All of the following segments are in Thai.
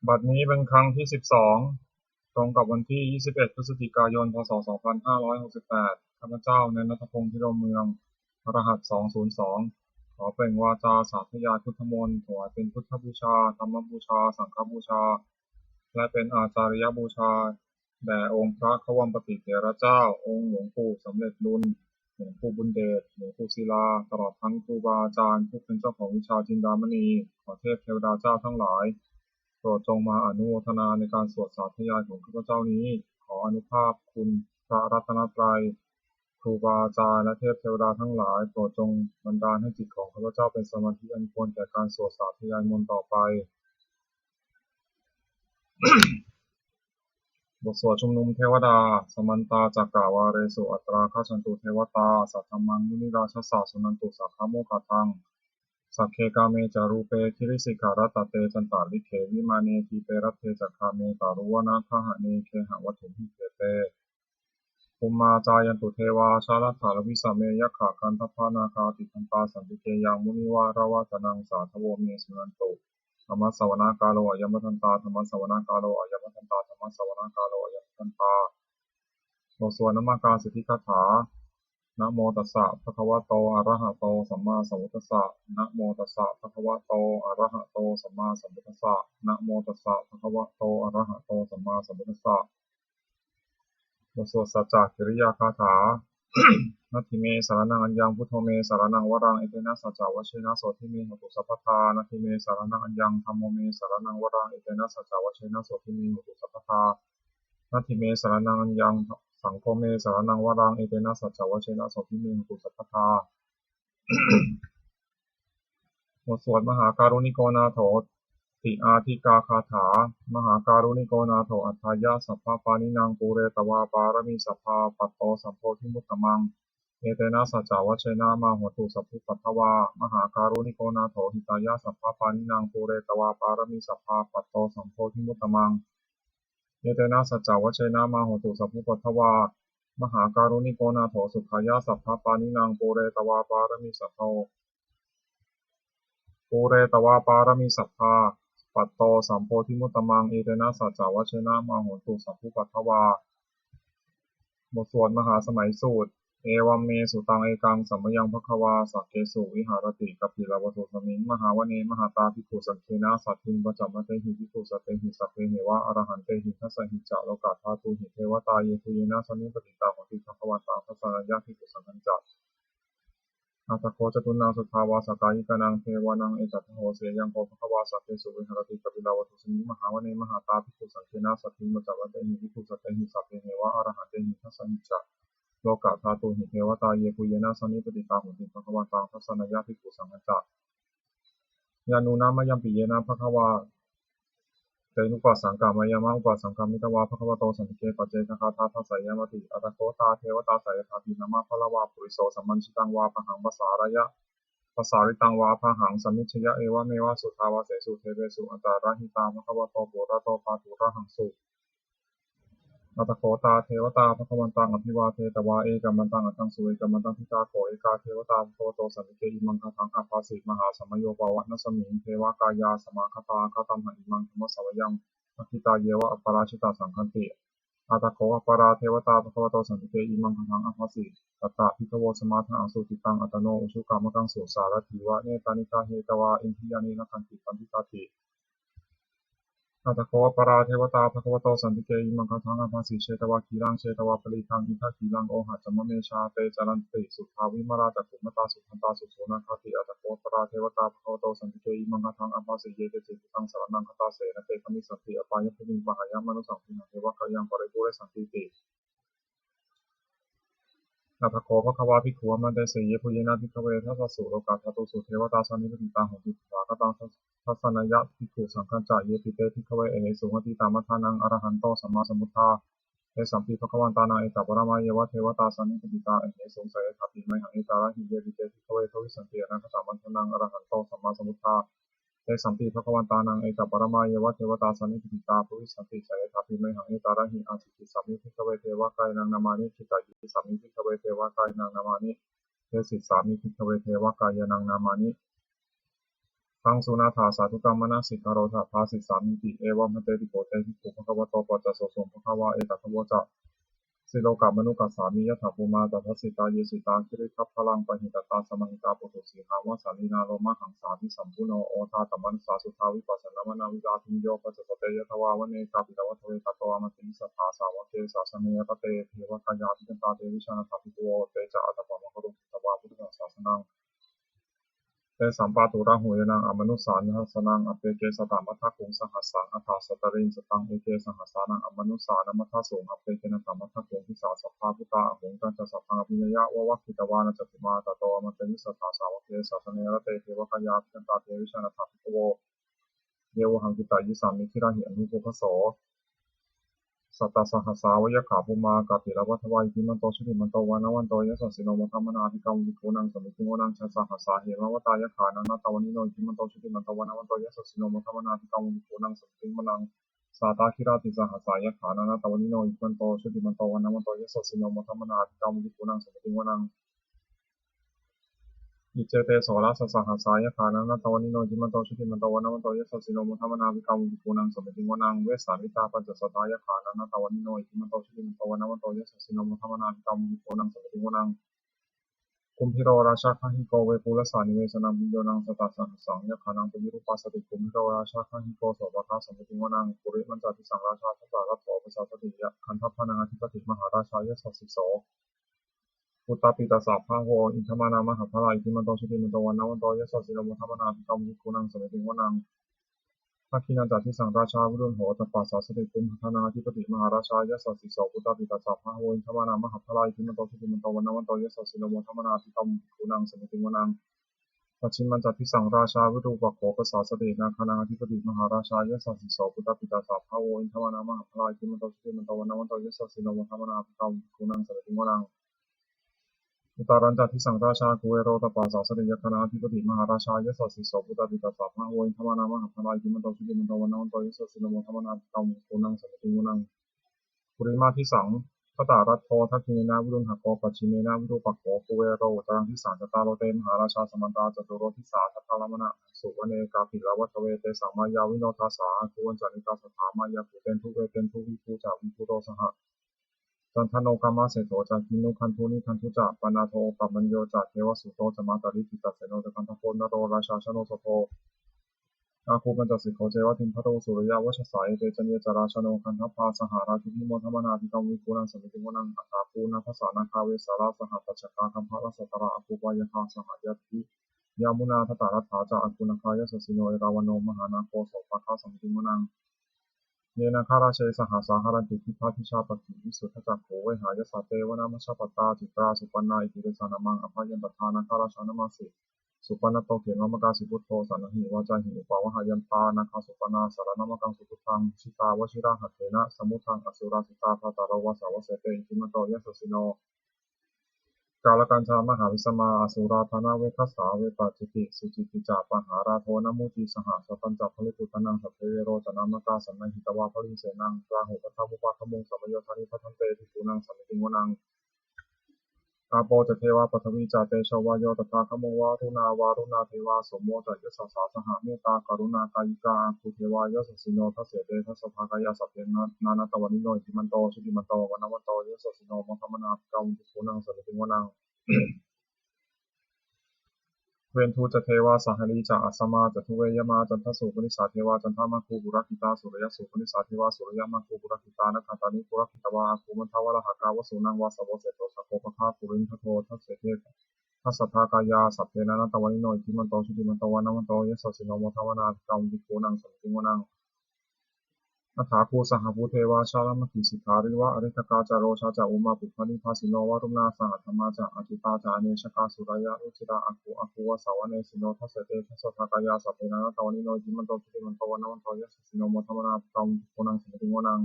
บัดนี้เป็นครั้งที่12ตรงกับวันที่21พฤศจิกายนพศ2568ข้าพเจ้าในณัฐพงษ์พิรมเมืองรหัส202ขอเปล่งวาจาสาธยายพุทธมนต์ถวายเป็นพุทธบูชาธรรมบูชาสังฆบูชาและเป็นอาจาริยบูชาแด่องค์พระขวัมปติเถระเจ้าองค์หลวงปู่สำเร็จบุญหลวงปู่บุญเดชหลวงปู่ศิลาตลอดทั้งครูบาอาจารย์ผู้เป็นเจ้าของวิชาจินดามณีขอเทพเทวดาเจ้าทั้งหลายโปรดจงมาอนุโมทนาในการสวดสาธยายของข้าพเจ้านี้ขออนุภาพคุณพระรัตนตรัยครูบาอาจารย์และเทพเทวดาทั้งหลายโปรดจงบันดาลให้จิตของข้าพเจ้าเป็นสมาธิอันควรแก่การสวดสาธยายมนต์ต่อไปบทสวดชุมนุมเทวดาสมันตาจักกาวาเรสุอัตราคาชันตุเทวตาสัทธมังมุนิราชสาสุนันตุสัพพโมคคังสัพเพกาเมจารูเปคิริสิกขารัตเตจันตาลิเขวิมาเนทีเปรัตเตจักขาเมตารุวนาคหะเนเคหะวัตถุหิเตเตภูมิมาจายันตุเทวาชาลัตถาลวิสเมยัคขาคันทพานาคาติคันตาสันติเกยังมุนิวาราวาตนังสาทโวเมสุนันตุธรรมสวนากาโลอายมทันตาธรรมสวนากาโลอายมทันตาธรรมสวนากาโลอายมทันตาโมสวนนมการสิทธิคาถานะโมตัสสะภะคะวะโตอะระหะโตสัมมาสัมพุทธัสสะนะโมตัสสะภะคะวะโตอะระหะโตสัมมาสัมพุทธัสสะนะโมตัสสะภะคะวะโตอะระหะโตสัมมาสัมพุทธัสสะบทสวดสัจจกิริยาคาถา นัตถิเมสารนังอัญญังพุทโธเมสารนังวรังเอเตนะสัจจวชเชนะโสทิเมหตุสัพพทานัตถิเมสารนังอัญญังธัมโมเมสารนังวรังเอเตนะสัจจวชเชนะโสทิเมหตุสัพพทานัตถิเมสารนังอัญญังสังโฆเมสารนังวรังเอเตนะสัจจวชเชนะโสทิเมหตุสัพพทาบทสวดมหาการุณิโกนาโถติอาทิกาคาถามหาการุณิโกนาโถอัฏฐายะสัพพปานินางปูเรตวาปารมิสัพพาปัตโตสัพโพธิมุตตมังเอเตนะสัจจวัชเชนะมาโหตุสัพพุปัทถวามหาการุณิโกนาโถหิตายะสัพพปานินางปูเรตวาปารมิสัพพาปัตโตสัพโพธิมุตตมังเอเตนะสัจจวัชเชนะมาโหตุสัพพุปัทถวามหาการุณิโกนาโถสุขายะสัพพปานินางปูเรตวาปารมิสัพโพปูเรตวาปารมิสัพพาปัตโตสัมโพธิมุตตมังเอเตนะสัจจวัชเชนะมาโหตุสัพพุปัทถวาบทสวดมหาสมัยสูตรเอวัมเมสุตังเอกังสัมมยังภควาสักเกสุวิหารติกัปปิลวัตถุสมิงมหาวเนมหาตาภิกขุสังเคนะสัตถินปัจจมเตหิภิกขุสัตเตหิสัพเพเหวะอรหันเตหิทัสสหิจะโลกาธาตุหิเทวตาเยตุเยนะสมิปติตาโหติภควตาทัสสะยะภิกขุสังฆัญจะอาตโคจตุนาสุทาวาสกายิกานังเทวานังเอตัทโหเสยังโกภควาสักเกสุวิหารติกัปปิลวัตถุสมิงมหาวเนมหาตาภิกขุสังเคนะสัตถินปัจจมเตหิภิกขุสัตเตหิสัพเพเหวะอรหันเตหิทัสสะหิจะโลกาธาตุหิเทวตาเยปุเยนะสนิปติตาหุติภควตังทัสสะยะภิกขุสังฆัญจะยานุนามะยัมปิเยนะภควาเตนุปัสสังกามายามะอุปัสสังกามิตวาภควโตสันติเกปัจเจกคาถาทัสสะยามติอัตโคตาเทวตาสายถาตินามาพละวาปุริโสสัมมัญชิตังวาพหังภาษารยะภาษาริตังวาพหังสมิชยะเอวะเมวะสุทาวาเสสุเทเวสุอัตตาระหิตาภควโตปุระโตปาตุระหังสุอัตโคตาเทวตาภควันตังอภิวาเทตวาเอกัมมันตังอัตตังสุเอกัมมันตังทิตาโขเอกาเทวตาภควโตสันติเกอิมังคทังอาภาสิมหาสมโยปวัตนสมิงเทวกายาสมาคตาคตัมหะอิมังธรรมสวยังอภิตาเยวะอัปปราชิตาสังคันติอัตโคอัปปราเทวตาภควโตสันติเกอิมังคทังอาภาสิตัตตะพิทโวสมาทังอสุติตังอัตโนอุชุกามกังสุสารถีวะเนตานิกาเฮตวาอินทิยานินัคันติปันติตาติอัตโคปราเทวตาภควโตสันติเกอิมังคทังอภาสิเชตวาคีรังเชตวาปริทังอิทัคีรังโอหัจจมเมชาเตจารันติสุทาวิมาราจักขุมตาสุขันตาสุโสนาคติอัตโคปราเทวตาภควโตสันติเกอิมังคทังอภาสิเยเตจิตังสารนังคตาเสนเตคมิสัตติอปายภูมิปหายามนุสังคินังเทวกายังปริปุเรสันติติอัตถโคภควาภิกขุมันเตเสยปุเยนะภิกขเวทัสสะสุโลกาธาตุสุเทวตาสันนิปติตังโหติภาคตังทัสสะยะภิกขุสังฆัญจายติเตภิกขเวเอหิสุหติตามัทธานังอรหันโตสัมมาสัมพุทธาเอสัมปิภควันตานังเอตปรมาเยวะเทวตาสันนิปติตาเอหิสุสัยทัพพิไมหังเอตาระหิเยติเตภิกขเวทวิสันติอนันตสัมมัทธานังอรหันโตสัมมาสัมพุทธาเอสัมปิภควันตานังเอตปรมาเยวะเทวตาสันนิปติตาภวิสันติสัยทัพพิไมหังเอตาระหิอาสิกิสัมมิภิกขเวเทวกายนังนามานิขิตายิสัมมิภิกขเวเทวกายนังนามานิเทศิสามิภิกขเวเทวกายนังนามานิ ทังสุนาถาสาธุกรรมนาสิกขโรธาภาสิสามิติเอวะมะเตติโกเตทิปุภควโตปัจจโสสมภควาเอตัคโวจะสิโลกัมมนุกัสสามิยถาภูมาตัทสิตาเยสิตาคิริทัพพลังปหิตตาสมหิตาปุถุสีหาวาสาลีนาโลมะหังสาธิสัมปุโนโอทาตมัสสาสุทาวิปัสสนามนาวิจาทิโยปัจจสเตยทวาวเนกาปิตวัตเวตโตอมติสัทธาสาวเกสาสเนยตเตเทวกายาภิกันตาเตวิชานาถาภิโวเตจะอัตตปะมะครุตวาพุทธศาสนังเตสัมปาตุระหุยนังอมนุสสานัสสนังอเปเกสตามัทธคุงสหัสสังอัฏฐาสตรินสตังเอเกสหัสสานังอมนุสสานมัทธสุงอเปเกนะตามัทธคุงทิสาสัพพาพุตตาอหุงกัจจสัพพังอภิญญาวะวัคคิตวานะจตุมาตโตอมตะนิสัทธาสาวเกสาสเนระเตเทวกายาภิกันตาเทวิชานาถาภิโวเยวหังกิตายิสามิทิราหิอนุปุพโสสัตตสหัสสาวยขาภูมากาติลวัฏวายทิมันโตชุติมันโตวานวันโตยสัสสิโนมทัมมนาภิกรรมวิภูนังสมิติโมนังชัสสหัสสาเหมวตายขานันนาตวนิโนทิมันโตชุติมันโตวานวันโตยสัสสิโนมทัมมนาภิกรรมวิภูนังสมิติโมนังสาตาคิราติสหัสสายขานันนาตวนิโนทิมันโตชุติมันโตวานวันโตยสัสสิโนมทัมมนาภิกรรมวิภูนังสมิติโมนังอิเจเตโสราสสหัสสายขานันนาตวนิโนทิมันโตชุติมันโตวานวันโตยสัสสิโนมทัมมนาภิกรรมวิภูนังสมิติโมนังเวสามิตาปัจจสตายขานันนาตวนิโนทิมันโตชุติมันโตวานวันโตยสัสสิโนมทัมมนาภิกรรมวิภูนังสมิติโมนังกุมพิโรราชาคหิโกเวปุรสานิเวสนังมิโยนังสตัสสะสังยขานังตุยิรุปัสสติกุมพิโรราชาคหิโกโสภคาสมิติโมนังปุริมันจติสังราชาทัสสะรัตโถปสาสติยะคันทัพพนังอธิปติมหาราชายสัสสิโสปุตตาปิตาสาภาโวอินทมานามหาภลายทิมันโตชุติมันโตวันนวันโตยสัสสิโลมทัมมนาภิกรรมวิกุนังสมิติโมนังทักขินันจติสังราชาวุดุลโหตปัสสะสติกุมพัฒนาธิปติมหาราชายสัสสิโสปุตตาปิตาสาภาโวอินทมานามหาภลายทิมันโตชุติมันโตวันนวันโตยสัสสิโลมทัมมนาภิกรรมวิกุนังสมิติโมนังปัจฉิมันจัตติสังราชาวิรูปโขปสาสตินาคานังอธิปติมหาราชายสัสสิโสปุตตปิตาสาภาโวอินทวานามหาพลายทิมันโตชุติมันโตวันนวันโตยสัสสิโนมทัมนาภิกรรมกุนังสรติโมนังอุตารันจัตติสังราชากุเวโรตปาสาสติยคณาอธิปติมหาราชายสัสสิโสปุตตปิตาสาภาโวอินทวานามหาพลายทิมันโตชุติมันโตวันนวันโตยสัสสิโนมทัมนาภิกรรมกุนังสรติโมนังปุริมาทิสังพระตารัตโททักขิเนนาวิรุณหโกปัจฉิเนนาวิรูปักโขกุเวโรตรังทิสารจตารโลเตมหาราชาสมันตาจตุโรทิสาทัพพลามนะสุวเนกาปิลวัตเวเตสังมายาวิโนทัสสาคุวันจานิกาสถามายาภูเตนทุเวเตนทุวิภูจาวิภูโรสหะจันทโนกามาเสโตจันทินุคันทุนิคันทุจะปนาโทปัมมัญโยจะเทวสุโตจมาตาริกิตเสโนจกันทโพนโรราชาชโนสโพอาคูปัญจสิกโขเจวะทิมพระโตสุริยวัชสายเตจันเยจราชโนคันทัพพาสหาราชุนิโมทัมนาภิกรรมวิภูนังสมิติโมนังอัตตาภูนาภาษานาคาเวสาราสหปัจจกาคัมภะรัสตระอคูปายคาสหยัตถิยามุนาทตารัฐาจาอคูนาคายสัสสิโนเอราวโนมหานาโคโสภคาสมิติโมนังเนนาคาราเชสหสาหารันติทิพาทิชาปกิวิสุทธจักโขเวหายสัตเตวนามชาปตาจิตราสุปันนาอิทิเรสานามังอภัยันตทานาคาราชานามาสิสุปนโตเขมมกาสิพุทโธสันหิวาจาหิอุปาวหายันตานาคาสุปนาสารนามกังสุพุทธังชิตาวชิราหัตเถนะสมุทังอสุราสิตาภาตารวาสาวเสเตอิทิมันโตยัสสิโนกาลกัญชามหาวิสมาอสุราธนาเวคัสสาเวปจิติสุจิติจาปหาราโทนมุติสหสตัญจพลิปุตนังสัพเพโรจนามกาสันนหิตวาภลิเสนังกาหุปทัพมุปะขมุงสมโยธานิพัทันเตทิปุนังสมิติโมนังอาโปจะเทวาปฐวีจาเตชวายโยตถาคโมวารุณาวารุณาเทวาสมโมจะยสสาสหเมตตากรุณากายิกาภูเทวายสสิโนทัสเสเตทัสสภากายาสัพเพนานาตวนิโนทิมันโตชุติมันโตวันนวันโตยสสิโนมทัมมนาภิกรรมภูนังสมิติโมนังเวนทูจะเทวาสหลีจะอัสมาจะทุเวยมาจันทสุปนิสาเทวาจันทามาคูบุรักิตาสุรยสุปนิสาเทวาสุรยมาคูบุรักิตานะคาตานิปุรักิตวาคูมันทวารหากาวสุนังวาสวเสโตสโคปคาปุรินทโททัสเสเททัสสทากายาสัพเพนานาตวานิโนอิทิมันโตชุติมันโตวันนวันโตยสสิโนโมทวนาภิกรรมวิภูนังสมิติโมนังอัฏฐาภูสหภูเทวาชาลมกิสิการิวะอริทกาจาโรชาจาอุมาปุพพนิภาสิโนวารุณาสหัธรรมาจาอจิตาจาอเนชกาสุรายะอุจิราอัคูวสาวเนสิโนทัสเสเตทัสสทากายาสัพเพนานาตวานิโนอิทิมันโตชุติมันโตวันนวันโตยสสิโนโมทวนาภิกรรมวิภูนังสมิติโมนัง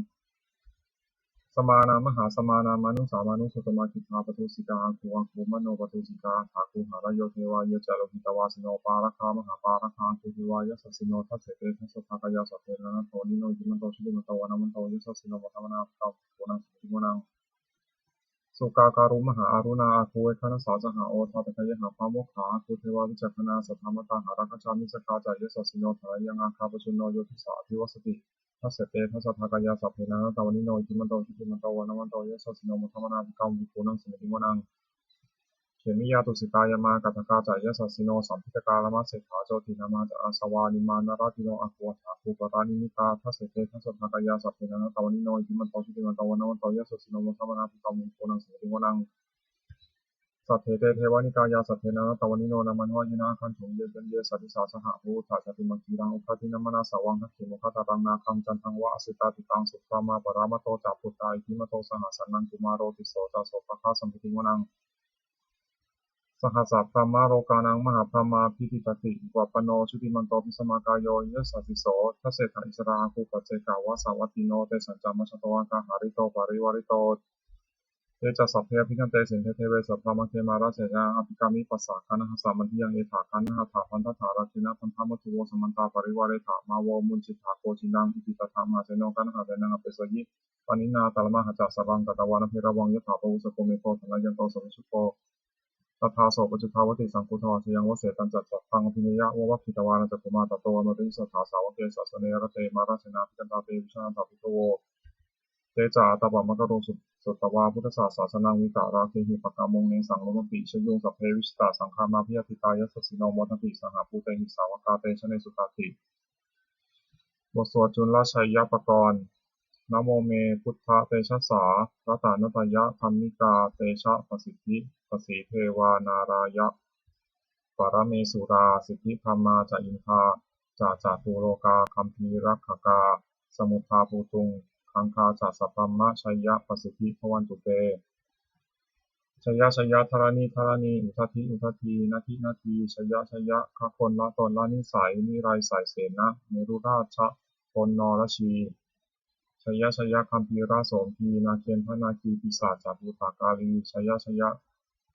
สมานามหาสมานามานุสามานุสุตมาคิทาปทุสิกาอัคูมโนปทุสิกาถาคูหารโยเทวายะจาโลหิตวาสิโนปาราคามหาปาราคาคูทิวายะสสิโนทัสเสเตทัสสทากายาสัพเพนานาตวานิโนอิทิมันโตชุติมันโตวันนวันโตยสสิโนโมทวนาภิกรรมวิภูนังสมิติโมนังสุ สุกาการุมหาอารุณาอาคูเวคณสาสหาโอทาตะกยหาพาโมขาอาคูเทวาวิจักขณาสัทธามตาหารักชามิสกาจายสสิโนทายังอาคาปชุนโนโยติสาภิวัสติทัสเสเตทัสสะทากายาสัพเพนะตาวนิโนจิมันโตจิติมันโตวันวันโตยสสิโนมุทมนาภิกรรมวิปุนังสมิติวนังเขมิยาตุสิตายามากัตถกาจายสสิโนสัมพิตกาลมัสเสถาโจตินามาจอาสวานิมานาราติโนอาควถาภูปรานิมิตาทัสเสเตทัสสะทากายาสัพเพนะตาวนิโนจิมันโตจิติมันโตวันวันโตยสสิโนมุทมนาภิกรรมวิปุนังสมิติวนังสัทเทเตเทวานิกายาสัทเทนะตวนิโนนามันวายินาคันถุงเยเจนเยสัติสาสหะภูถาชติมังคีรังอุคตินามนาสวังทักขิมุขตารังนาคังจันทังวะอสิตาติตังสุตตามาปรามโตจัปุตตาอิทิมโตสหัสสันนังกุมารโรติโสจาโสภคาสัมภิติวนังสหัสสะพรหมาโลกานังมหาพรหมาพิธิปติวัปปโนชุติมันโตปิสมากายโยยสัสสิโสทัสเสถาอิสราภูปัจเจกาวะสาวัตติโนเตสัญจามชโตวากาหาริโตปาริวาริโตเตจัสสัพเพพิคันเตสินเทเทเวสัพพามะเทมาราเสยาอภิกามิปัสสะคานะหสามันทิยังเอถาคานะหถาพันธถาราคินะพันธมัตุโวสมันตาปริวาเรถามาโวมุนจิตาโกจินังอิติตถามาเจโนกันหาเจนังอเปสยิปานินาตาลมหาจัสสรังกตวานเพระวังยถาปวุสโกเมโตสังยันโตสมิชุโกตถาโสปจุทาวติสังคุทวสยังวเสตันจัตสัพพังอภิเนยะววัคคิตวานจัตุมาตโตอมริสถาสาวเกสัสเนรเตมาราเสนาภิกันตาเตวิชาตาภิโกโวเตจาตบะมะกะโรสุตตวาพุทธศาสนาวิตาราเคหิปกามงเนสังโลมปิชยุงสัพเพวิชตาสังฆามาพิยติตายสัสสิโนมทันติสหภูเตหิสาวกาเตชะเนสุตติบทสวดจุลชัยยปกรณ์นะโมเมพุทธเตชะสารัตานตยะธรรมิกาเตชะประสิทธิประสีเทวานารายะปรเมสุราสิทธิธรรมาจะอินทาจาจาตุโลกาคัมภีรักขกาสมุทาภูตุงคังคาจัสสะพัมมะชัยยะประสิทธิพวันตุเตชัยยะชัยยะธรณีธรณีอุทธิอุทธีนาทีนาทีชัยยะชัยยะขคนละตนละนิสัยนิไรสายเสนะเมรุราชะพลนรชีชัยยะชัยยะคัมภีราโสมพีนาเคนพนาคีปิศาจจาภูตากาลีชัยยะชัยยะ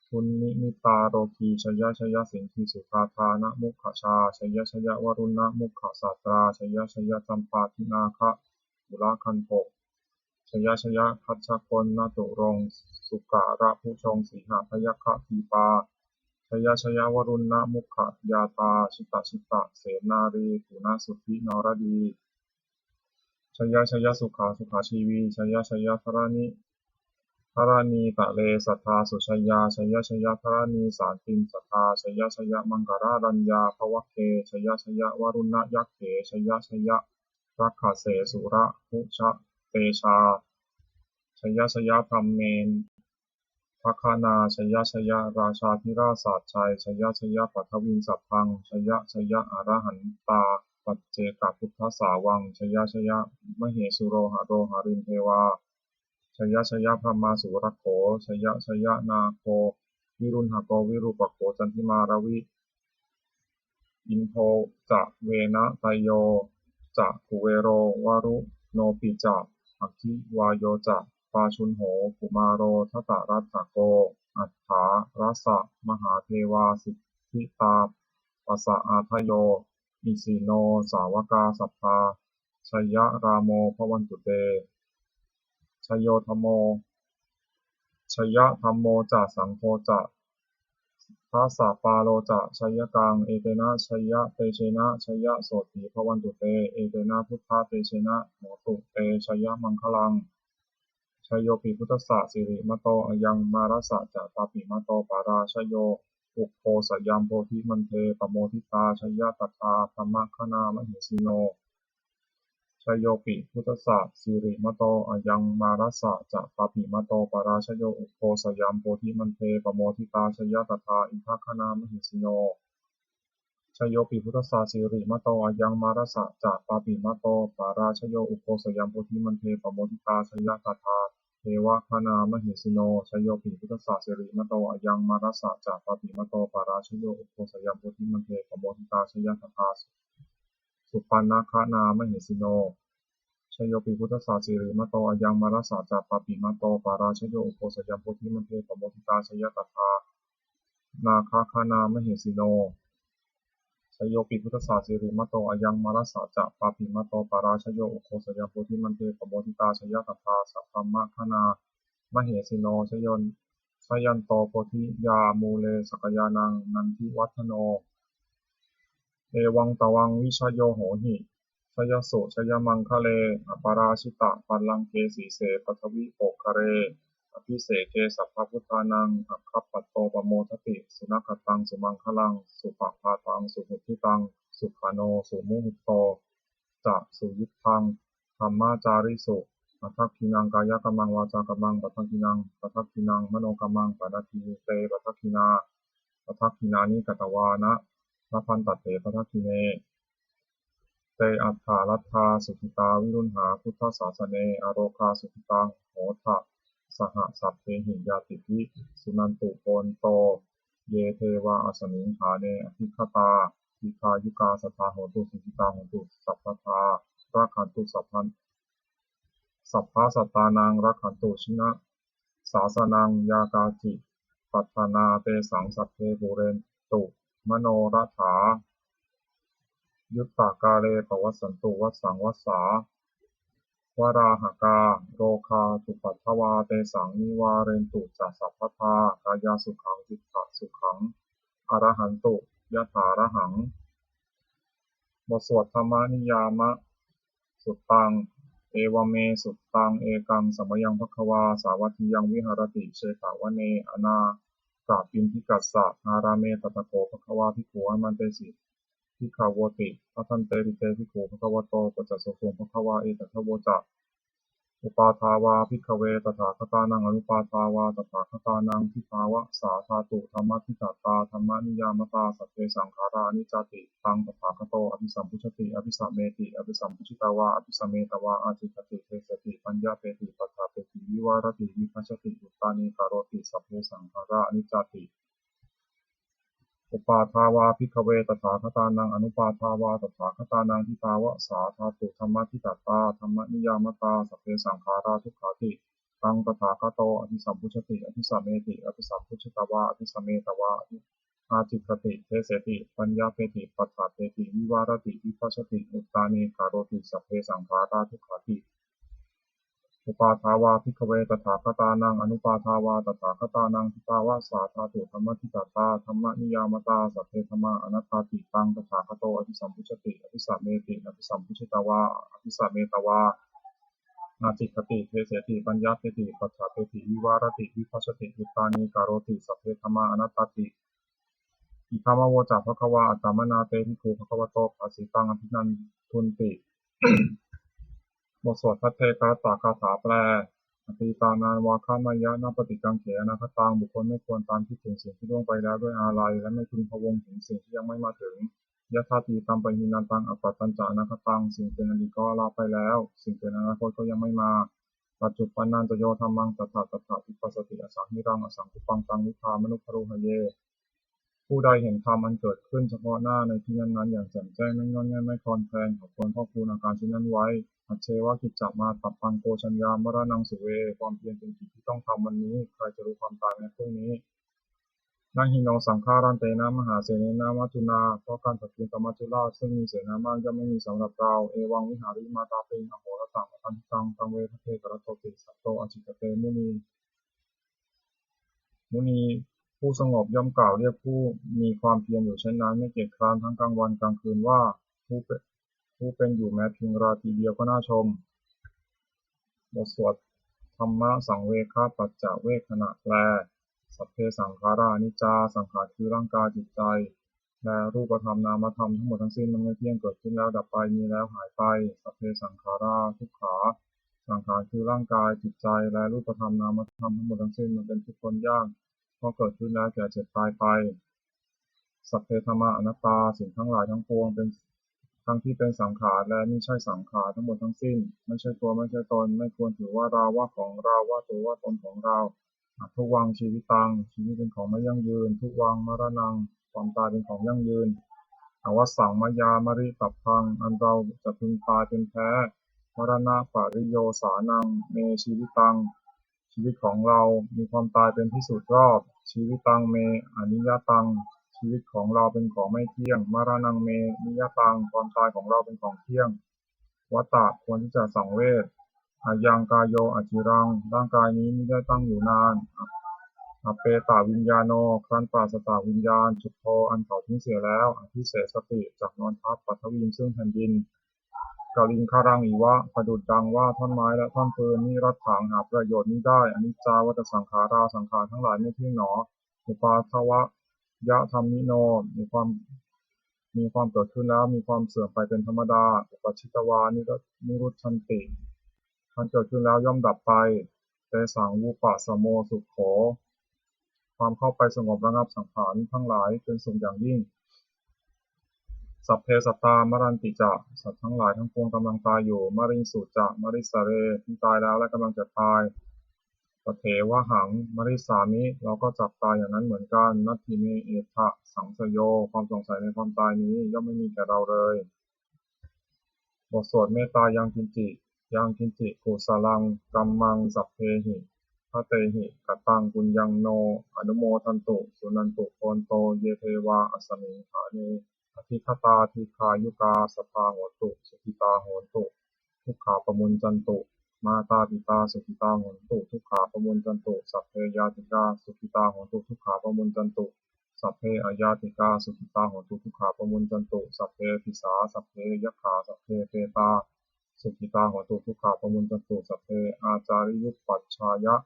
ทุนนิมิตาโรคีชัยยะชัยยะสิงคีสุภาธานะมุขชาชัยยะชัยยะวรุณะมุขสาตราชัยยะชัยยะจำปาทินาคะบุราคันโภชยชยคัจฉคนนาตุรงสุการะผู้ชงสีหพยัคฆทีปาชยชยวรุณะมุขยาตาชิตชิตะเสนารีปุณสุทธินรดีชยสุขาสุขาชีวีชยธรณีตะเลสัทธาสุชยาชยธรณีสารตินสัทธาชยมังคารารัญญาภวเคชยวรุณะยักเขชยรักขเสสุระพุชะเตชาชยพรหมเมนภคนาชยราชาธิราชศาสตร์ชัยชยปัทวินสัพพังชยอรหันตาปัจเจกพุทธสาวังชยมเหสุโรหะโรหรินเทวาชยพรหมาสุรโขชยนาโควิรุณหโกวิรูปโขจันทิมารวิอินโทจะเวนะไตโยจะกุเวโรวารุโนปิจะอัคคิวายโยจะปาชุนโหกุมารโรทัตตรัตถโกอัฏฐารัสสะมหาเทวาสิทธิตาปัสสะอาทโยอิสิโนสาวกาสัพพาชัยยะรามโมภวันตุเตชโยธโมชยธรรมโมจะสังโฆจะทัสสะปาโลจะชัยกังเอเตนะชัยยะเตเชนะชัยยะโสติภวันตุเตเอเตนะพุทธาเตเชนะโหตุเตชัยยะมังคลังชัยโยปิพุทธสสะสิริมโตอยังมารัสสะจะปาปิมโตปาราชโยอุปโภสยามโพธิมันเทปโมทิตาชัยยะตถาธรรมคณามหิสิโนชัยโยปิพุทธสสะสิริมโตอยังมารัสสะจะปาปิมโตปาราชโยอุปโภสยามโพธิมันเทปโมทิตาชัยยะตถาอินทคณามหิสิโนชัยโยปิพุทธสสะสิริมโตอยังมารัสสะจะปาปิมโตปาราชโยอุปโภสยามโพธิมันเทปโมทิตาชัยยะตถาเทวคณามหิสิโนชัยโยปิพุทธสสะสิริมโตอยังมารัสสะจะปาปิมโตปาราชโยอุปโภสยามโพธิมันเทปโมทิตาชัยยะตถาสุปันนคณามหิสิโนชัยโยปิพุทธสสะสิริมโตอยังมารัสสะจะปาปิมโตปาราชโยอุปโภสยามโพธิมันเทปโมทิตาชัยยะตถานาคคณามหิสิโนชัยโยปิพุทธสสะสิริมโตอยังมารัสสะจะปาปิมโตปาราชโยอุปโภสยามโพธิมันเทปโมทิตาชัยยะตถาสัพพมะคณา มเหสิโนชยันโตโพธิยามูเลสกยานังนันทิวัฒโนเอวังตวังวิชโยโหหิชยโสชยมังคะเลอปราชิตะปัลลังเกสีเสปัทวิโปคะเรอภิเษเกสัพพพุทธานังอัคคปัตโตปโมทติสุนัขตังสุมังคลังสุปภาตังสุหุทิตังสุขาโนสุมุหุตโตจะสุยุทธังธรรมาจาริสุปัทกินังกายกัมมังวาจากัมมังปัทกินังมโนกัมมังปะนาทีเตปัทกินานิกตวานะทัพพันตเถปัทกิเนเตอัฏฐาลัทธาสุขิตาวิรุณหาพุทธศาสเนอโรคาสุขิตังโหทะสหสัพเพหิยาติภิสุนันตุโกนโตเยเทวาอสมิงขาเนอภิคตาทิคายุกาสทาโหตุสุขิตาโหตุสัพพทาราคันตุสัพพะสัตตานังรักขันตุชินะสาสนังยากาจิปัฏฐานาเตสังสัพเพปุเรนตุมโนรัฐายุตตากาเลปวัสสันตุวัสสังวัสสาวราหกาโรคาตุปัฏฐวาเตสังนิวาเรนตุจัสสัพพทากายาสุขังจิตตสุขังอรหันตุยถาระหังบทสวดธรรมนิยามะสุตตังเอวเมสุตตังเอกังสมยังภควาสาวัตถิยังวิหารติเชตาวเนอนากาปินทิกัสสะอาราเมตตะโกภควาภิกขุอมันเตสิภิกขาวติพัทันเตริเตภิกขุภควโตปัจจสสุงภควาเอตถะโวจะอุปาทาวาภิกขเวตถาคตานังอนุปาทาวาตถาคตานังทิภาวะสาธาตุธรรมทิฏฐาตาธรรมนิยามตาสัพเพสังขารานิจจติตังตถาคโตอภิสัมพุชติอภิสัมเมติอภิสัมพุชิตาวาอภิสัมเมตวาอาจิตติเทสติปัญญาเปติปัฏฐาเปติวิวารติวิภัชชติอุตตานิการโรติสัพเพสังขารานิจจติอุปาทาวาภิกขเวตถาคตานังอนุปาทาวาตถาคตานังทิตาวะสาธาตุธรรมทิฏฐาตาธรรมนิยามตาสัพเพสังขาราทุกขาติตังตถาคโตอภิสัมพุชติอภิสัมเมติอภิสัมพุชตวาอภิสัมเมตวาอาจิตติเทเสติปัญญาเปติปัฏฐาเปติวิวารติวิภัชชติอุตตานิการโรติสัพเพสังขาราทุกขาติอุปาทาวาภิกขเวตถาคตานังอนุปาทาวาตถาคตานังทิตาวะสาธาตุธรรมทิฏฐาตาธรรมนิยามตาสัพเพธรรมาอนัตตาติตังตถาคโตอภิสัมพุชติอภิสัมเมติอภิสัมพุชิตาวาอภิสัมเมตวานาจิตติเทเสติปัญญาเปติปัฏฐาเปติวิวารติวิภัชชติอุตตานิการโรติสัพเพธรรมาอนัตตาติอิทัมโวจาภควาอัตตมนาเตภิกขุภควโตภาสิตังอภินันทุนติบทสวดพระเทกาตาคาถาแปลอธิตานานวาคามายะนาปฏิกังเขอนาคตังบุคคลไม่ควรตามคิดถึงสิ่งที่ล่วงไปแล้วด้วยอาลัยและไม่พึงพะวงถึงสิ่งที่ยังไม่มาถึงยะธาตีตัมปะหินันตังอัปปัตตัญจานาคตังสิ่งเป็นอดีตก็ลาไปแล้วสิ่งเป็นอนาคตก็ยังไม่มาปัจจุบันนันจะโยธรรมังตถาวิปัสสติอสังหิรังอสังคุปังตังนิพพามนุภรุหเยผู้ใดเห็นธรรมอันเกิดขึ้นเฉพาะหน้าในที่นั้นๆอย่างแจ่มแจ้งไม่งอนแง่ไม่คลอนแคลนขอควรพ่อคูณอาการเช่นนั้นไว้อัจเชวะกิจจมาตัปปังโกชัญญามรณังสุเวความเพียรเป็นกิจที่ต้องทำวันนี้ใครจะรู้ความตายในพรุ่งนี้นาหิโนสังฆารันเตนะมหาเสนนามัจจุนาเพราะการถักเทียมกับมัจจุราชซึ่งมีเสนาบ้านย่อมไม่มีสำหรับเราเอวังวิหาริมาตาเป็นอโหรตะมตันตังตังเวทเทกรโตติสัตโตอจิตเตมุนีผู้สงบย่อมกล่าวเรียกผู้มีความเพียรอยู่เช่นนั้นไม่เกียจคร้านทั้งกลางวันกลางคืนว่าผู้เป็นอยู่แม้เพียงราตรีเดียวก็น่าชมบทสวดธรรมะสังเวคปัจจเวคขณะแปลสัพเพสังขารานิจจาสังขารคือร่างกายจิตใจและรูปธรรมนามธรรมทั้งหมดทั้งสิ้นมันไม่เที่ยงเกิดขึ้นแล้วดับไปมีแล้วหายไปสัพเพสังขาราทุกขาสังขารคือร่างกายจิตใจและรูปธรรมนามธรรมทั้งหมดทั้งสิ้นมันเป็นทุกข์ทนยากเพราะเกิดขึ้นแล้วแก่เจ็บตายไปสัพเพธรรมาอนัตตาสิ่งทั้งหลายทั้งปวงเป็นทั้งที่เป็นสังขารและไม่ใช่สังขารทั้งหมดทั้งสิ้นไม่ใช่ตัวไม่ใช่ตนไม่ควรถือว่าเราว่าของเราว่าตัวว่าตนของเราทุกวังชีวิตตังชีวิตเป็นของไม่ยั่งยืนทุกวังมรณังความตายเป็นของยั่งยืนอวสังมายามริตับพังอันเราจะพึงตายเป็นแท้มรณะปริโยสานังเมชีวิตตังชีวิตของเรามีความตายเป็นที่สุดรอบชีวิตตังเมอนิยตังชีวิตของเราเป็นของไม่เที่ยงมรณังเมนิยตังความตายของเราเป็นของเที่ยงวัฏฏะควรที่จะสังเวช อายังกายโยอจิรังร่างกายนี้ไม่ได้ตั้งอยู่นานอเปตาวิญญาโนครั้นปราศจากวิญญาณจุดโทอันเขาทิ้งเสียแล้วอภิเศษสติจากนอนทับปัทวีนซึ่งแผ่นดินกาลิงคารังอีวะประดุจดังว่าท่อนไม้และท่อนปืนนี้รัดถางหาประโยชน์นี้ได้อนิจจาวัฏสังขาราสังขารทั้งหลายไม่เที่ยงหนออุปาทวะยะธรรมนิโนมีความเกิดขึ้นแล้วมีความเสื่อมไปเป็นธรรมดาอุปชิตวานิรุตชันติมันเกิดขึ้นแล้วย่อมดับไปเตสังวูปะสโมสุขโขความเข้าไปสงบระงับสังขารทั้งหลายเป็นสุขอย่างยิ่งสัพเพสัตตามรันติจะสัตว์ทั้งหลายทั้งปวงกำลังตายอยู่มริสุจะมริสเรที่ตายแล้วและกำลังจะตายปเถวะหังมริสามิเราก็จับตายอย่างนั้นเหมือนกันนัตถิเมเอทะสังสโยความสงสัยในความตายนี้ย่อมไม่มีแก่เราเลยบทสวดเมตตายังกินจิกุสลังกัมมังสัพเพหิพระเตหิกตังปุญญังโนอนุโมทันตุสุนันตุโอนโตเยเทวาอัสสมิงขาเนอธิคตาทิคายุกาสภาโหตุสุขิตาโหตุทุกขาปมุญจันตุมาตาปิตาสุขิตาโหตุทุกขาปมุญจันตุสัพเพยาติกาสุขิตาโหตุทุกขาปมุญจันตุสัพเพอายาติกาสุขิตาโหตุทุกขาปมุญจันตุสัพเพทิสาสัพเพยัคขาสัพเพเปตาสุขิตาโหตุทุกขาปมุญจันตุสัพเพอาจาริยุปปัชชายะ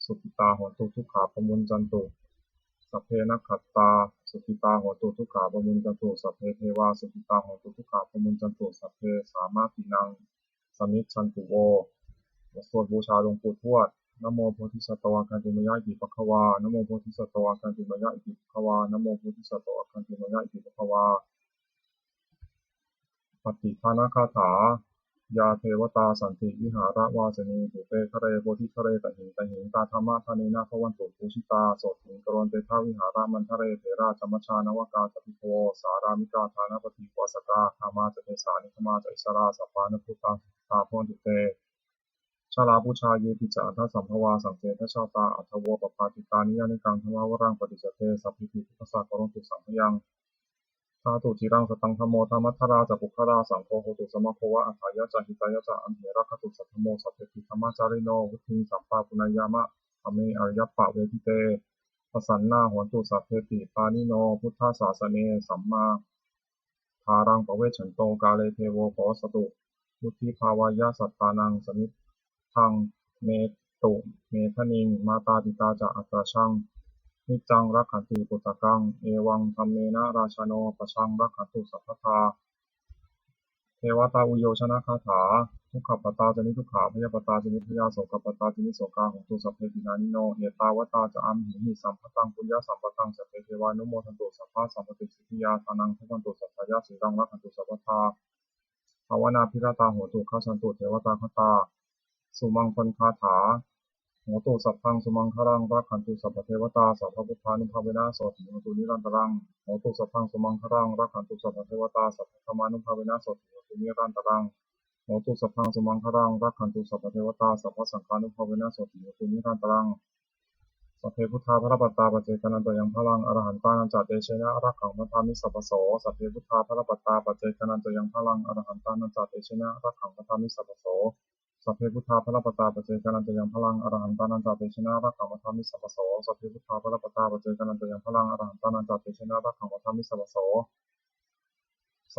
สุขิตาโหตุทุกขาปมุญจันตุสัพเพนักขัตตาสุขิตาโหตุทุกขาปมุญจันตุสัพเพเทวาสุขิตาโหตุทุกขาปมุญจันตุสัพเพสามาตินังสมิจฉันตุโวบทสวดบูชาหลวงปู่ทวดนะโมโพธิสัตว์อาคันติมยะอิติปะคะวานะโมโพธิสัตว์อาคันติมยะอิติปะคะวานะโมโพธิสัตว์อาคันติมยะอิติปะคะวาปฏิภาณคาถายาเทวตาสันติวิหารวาสนีปุเตคะเรโพธิคะเรตหิงตาธรรมะทานินาภวันตุปูชิตาโสถิงกรณเตทาวิหารามันทะเรเถราจมัชชานวกาสติโพสารามิกาธานปฏิวสกาธามาจเทสานิธมาจอิสราสัพพานพุทธาตาพรตุเตชาลาบูชาเยติจาทัสสัมภวาสังเกตชาตาอัทโวปปาติตานิยานิกังธรรมวรังปฏิจเตสัพพิติภาษากรณตุสัมพยังธาตุจิรังสตังธโมธรรมัทราจักปุคราสังโฆโหตุสมะโควะอัฏฐายะจาหิตายะจาอันเหรัคตุสัทธโมสัพเพติธรรมจาริโนวุฒิสัมปาปุณยามะอเมอริยปะเวทิเตปสันนาโหตุสัพเพติปานิโนพุทธศาสเนสัมมาทารังปเวชันโตกาเลเทโวโพสตุวุฒิภาวายะสัตตานังสมิทังเมตุเมทนิงมาตาปิตาจะอัตราชังนิจังรักขันติปุตตะกังเอวังธัมเมนะราชโนปชังรักขันตุสัพพทาเทวตาอุโยชนะคาถาทุกขปตาจนิทุกขาพยาปตาจนิพยาโสกปตาจนิโสกาของตุสัพเพตินานิโนเอตาวตาจะอัมหิสัมปตังปุญญาสัมปตังสัพเพเทวานุโมทันตุสัพพะสัมปติสิทธิยาทานังทุกันตุสัพพยาสีรังรักขันตุสัพพทาภาวนาพิราตาโหตุข้าชันตุเทวตาคตาสุมังคลคาถาโหตุสัพพังสุมังคลังรักขันตุสัพพเทวตาสัพพพุทธานุภาเวนะโสติโหตุนิรันตรังโหตุสัพพังสุมังคลังรักขันตุสัพพเทวตาสัพพธรรมานุภาเวนะโสติโหตุนิรันตรังโหตุสัพพังสุมังคลังรักขันตุสัพพเทวตาสัพพสังฆานุภาเวนะโสติโหตุนิรันตรังสัพเพพุทธาพระปัตตาปัจเจกนันตยังพลังอรหันตานันจัตเตชนะรักขังพระธรรมิสัพพโสสัพเพพุทธาพระปัตตาปัจเจกนันตยังพลังอรหันตานันจัตเตชนะรักขังพระธรรมิสัพพโสสัพเพพุทธาพระปัตตาปัจเจกนันตยังพลังอรหันตานันจัตเตชนะรักขังพระธรรมิสัพพโสสัพเพพุทธาพระปัตตาปัจเจกนันตยังพลังอรหันตานันจัตเตชนะรักขังพระธรรมิสัพพโส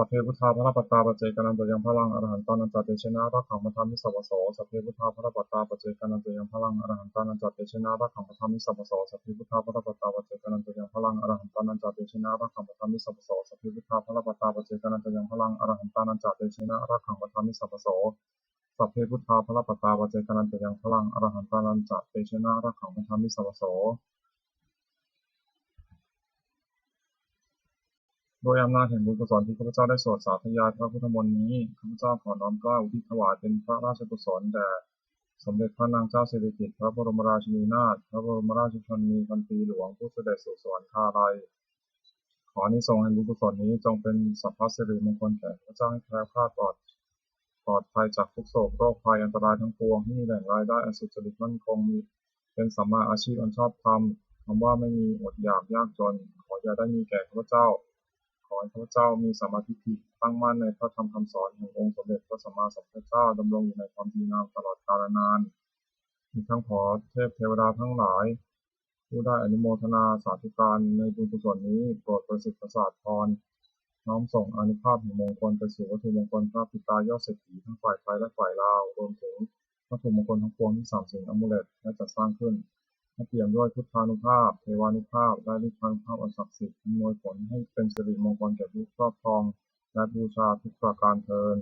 สัพเพพุทธาพระปัตตาปัจเจกนันตยังพลังอรหันตานันจัตเตชนะรักขังพระธรรมิสัพพโสสัพเพพุทธาพระปัตตาปัจเจกนันตยังพลังอรหันตานันจัตเตชนะรักขังพระธรรมิสัพพโสสัพเพพุทธาพระปัตตาปัจเจกนันตยังพลังอรหันตานันจัตเตชนะรักขังพระธรรมิสัพพโสสัพเพพุทธาพระปัตตาปัจเจกนันตยังพลังอรหันตานันจัตเตชนะรักขังพระธรรมิสัพพโสสัพเพพุทธาพระปัตตาปัจเจกนันตยังพลังอรหันตานันจัตเตชนะรักขังพระธรรมิสัพพโสโดยอำนาจแห่งบุญกุศลที่ข้าพเจ้าได้สวดสาธยายพระพุทธมนต์นี้ข้าพเจ้าขอน้อมเกล้าอุทิศถวายเป็นพระราชกุศลแด่สมเด็จพระนางเจ้าสิริกิติ์พระบรมราชินีนาถพระบรมราชชนนีพันปีหลวงผู้เสด็จสู่สวรรคาลัยขออานิสงส์แห่งบุญกุศลนี้จงเป็นสัพพสิริมงคลแก่ข้าพเจ้าให้แคล้วคลาดปลอดภัยจากทุกโศกโรคภัยอันตรายทั้งปวงที่มีแหล่งรายได้อันสุจริตมั่นคงมีเป็นสัมมาอาชีพอันชอบธรรมคำว่าไม่มีอดอยากยากจนขออย่าได้มีแก่ข้าพเจ้า ขอให้ข้าพเจ้ามีสัมมาทิฏฐิตั้งมั่นในพระธรรมคำสอนขององค์สมเด็จพระสัมมาสัมพุทธเจ้าดำรงอยู่ในความดีงามตลอดกาลนานอีกทั้งขอเทพเทวดาทั้งหลายผู้ได้อนุโมทนาสาธุการในบุญกุศลนี้โปรดประสิทธิ์ประสาทพรน้อมส่งอานุภาพแห่งมงคลไปสู่วัตถุมงคลพระปิตายอดเศรษฐีทั้งฝ่ายไทยและฝ่ายลาวรวมถึงวัตถุมงคลทั้งปวงที่สามสิ่งอมูเลตและจัดสร้างขึ้นให้เปี่ยมด้วยพุทธานุภาพเทวานุภาพและฤทธานุภาพอันศักดิ์สิทธิ์อำนวยผลให้เป็นสิริมงคลแก่ผู้ครอบครองและบูชาทุกประการเทอญ